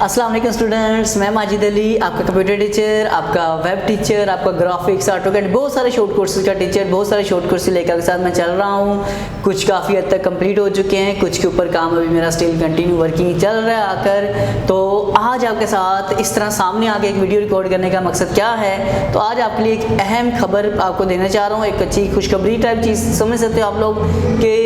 अस्सलाम वालेकुम स्टूडेंट्स, मैं माजिद अली, आपका कंप्यूटर टीचर, आपका वेब टीचर, आपका ग्राफिक्स, ऑटोकैड, बहुत सारे शॉर्ट कोर्सेज का टीचर, बहुत सारे शॉर्ट कोर्स लेकर के साथ मैं चल रहा हूँ। कुछ काफ़ी हद तक कंप्लीट हो चुके हैं, कुछ के ऊपर काम अभी मेरा स्टिल कंटिन्यू वर्किंग चल रहा है आकर। तो आज आपके साथ इस तरह सामने आके एक वीडियो रिकॉर्ड करने का मकसद क्या है, तो आज आपके लिए एक अहम खबर आपको देना चाह रहा हूँ। एक अच्छी खुशखबरी टाइप चीज़ समझ सकते हो आप लोग कि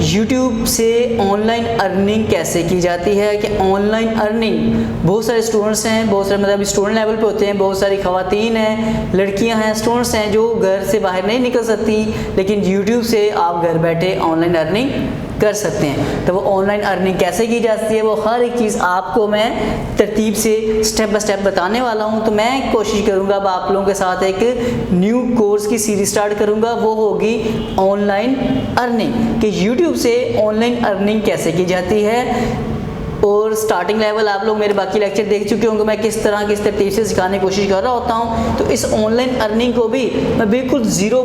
यूट्यूब से ऑनलाइन अर्निंग कैसे की जाती है। कि ऑनलाइन अर्निंग बहुत सारे स्टूडेंट्स हैं, बहुत सारे मतलब स्टूडेंट लेवल पे होते हैं, बहुत सारी ख़वातीन हैं, लड़कियां हैं, स्टूडेंट्स हैं जो घर से बाहर नहीं निकल सकती, लेकिन यूट्यूब से आप घर बैठे ऑनलाइन अर्निंग कर सकते हैं। तो वो ऑनलाइन अर्निंग कैसे की जाती है, वो हर एक चीज़ आपको मैं तरतीब से स्टेप बाय स्टेप बताने वाला हूँ। तो मैं कोशिश करूँगा अब आप लोगों के साथ एक न्यू कोर्स की सीरीज स्टार्ट करूँगा, वो होगी ऑनलाइन अर्निंग, कि यूट्यूब से ऑनलाइन अर्निंग कैसे की जाती है। और स्टार्टिंग लेवल आप लोग मेरे बाकी लेक्चर देख चुके होंगे, मैं किस तरह किस तरतीब से सिखाने की कोशिश कर रहा होता हूँ। तो इस ऑनलाइन अर्निंग को भी मैं बिल्कुल जीरो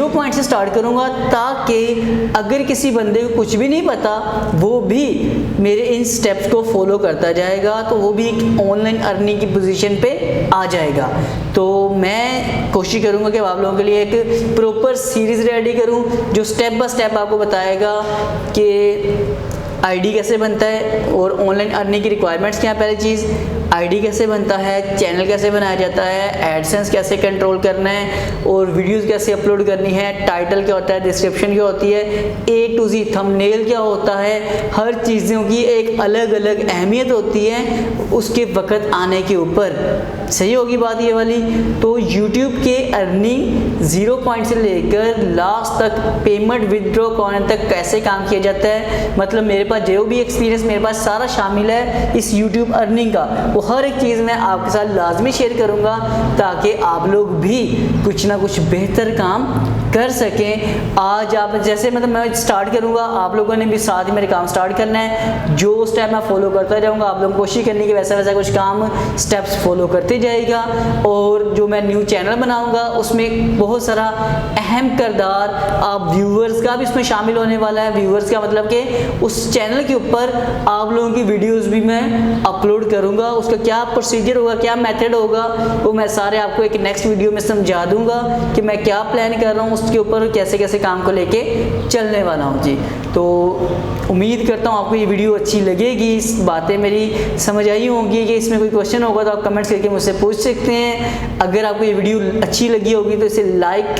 पॉइंट से स्टार्ट करूँगा, ताकि अगर किसी बंदे को कुछ भी नहीं पता वो भी मेरे इन स्टेप्स को फॉलो करता जाएगा, तो वो भी एक ऑनलाइन अर्निंग की पोजीशन पे आ जाएगा। तो मैं कोशिश करूँगा कि आप लोगों के लिए एक प्रॉपर सीरीज़ रेडी करूँ, जो स्टेप बाय स्टेप आपको बताएगा कि आईडी कैसे बनता है और ऑनलाइन अर्निंग की रिक्वायरमेंट्स क्या है। पहली चीज़ आईडी कैसे बनता है, चैनल कैसे बनाया जाता है, एडसेंस कैसे कंट्रोल करना है, और वीडियोस कैसे अपलोड करनी है, टाइटल क्या होता है, डिस्क्रिप्शन क्या होती है, A to Z थंबनेल क्या होता है। हर चीज़ों की एक अलग अलग अहमियत होती है उसके वक्त आने के ऊपर। सही होगी बात ये वाली। तो YouTube के अर्निंग 0 पॉइंट से लेकर लास्ट तक पेमेंट विदड्रॉ करने तक कैसे काम किया जाता है, मतलब मेरे पास जो भी एक्सपीरियंस मेरे पास सारा शामिल है इस YouTube अर्निंग का, वो हर एक चीज़ मैं आपके साथ लाजमी शेयर करूंगा, ताकि आप लोग भी कुछ ना कुछ बेहतर काम कर सकें। आज आप जैसे मतलब मैं स्टार्ट करूंगा, आप लोगों ने भी साथ ही मेरे काम स्टार्ट करना है। जो स्टेप मैं फॉलो करता जाऊंगा, आप लोगों को कोशिश करनी कि वैसा वैसा कुछ काम स्टेप्स फॉलो करते जाएगा। और जो मैं न्यू चैनल बनाऊंगा उसमें बहुत सारा अहम किरदार आप व्यूअर्स का भी उसमें शामिल होने वाला है। व्यूअर्स का मतलब कि उस चैनल के ऊपर आप लोगों की वीडियोस भी मैं अपलोड करूंगा, उसका क्या प्रोसीजर होगा, क्या मेथड होगा, वो मैं सारे आपको एक नेक्स्ट वीडियो में समझा दूंगा कि मैं क्या प्लान कर रहा हूँ, उसके ऊपर कैसे कैसे काम को लेके चलने वाला हूँ जी। तो उम्मीद करता हूँ आपको ये वीडियो अच्छी लगेगी, इस बातें मेरी समझ आई होंगी। कि इसमें कोई क्वेश्चन होगा तो आप कमेंट्स करके मुझसे पूछ सकते हैं। अगर आपको ये वीडियो अच्छी लगी होगी तो इसे लाइक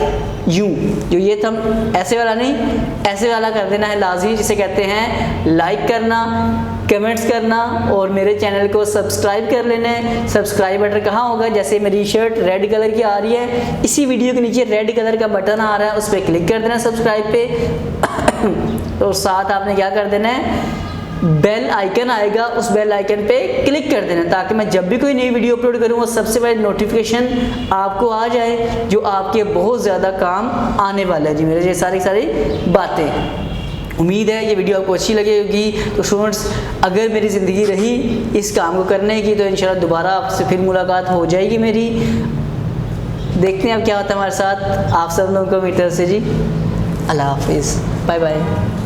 जो ये थम ऐसे वाला नहीं, ऐसे वाला कर देना है लाजमी, जिसे कहते हैं लाइक करना, कमेंट्स करना, और मेरे चैनल को सब्सक्राइब कर लेना है। सब्सक्राइब बटन कहाँ होगा, जैसे मेरी शर्ट रेड कलर की आ रही है, इसी वीडियो के नीचे रेड कलर का बटन आ रहा है, उस पर क्लिक कर देना सब्सक्राइब पे। और साथ आपने क्या कर देना है, बेल आइकन आएगा, उस बेल आइकन पे क्लिक कर देना, ताकि मैं जब भी कोई नई वीडियो अपलोड करूँगा सबसे पहले नोटिफिकेशन आपको आ जाए, जो आपके बहुत ज़्यादा काम आने वाला है जी। मेरे ये सारी बातें, उम्मीद है ये वीडियो आपको अच्छी लगेगी। तो स्टूडेंट्स, अगर मेरी ज़िंदगी रही इस काम को करने की, तो इंशाल्लाह दोबारा आपसे फिर मुलाकात हो जाएगी मेरी। देखते हैं अब क्या होता है हमारे साथ। आप सब लोगों को मेरी तरफ से जी अल्लाह हाफिज़, बाय बाय।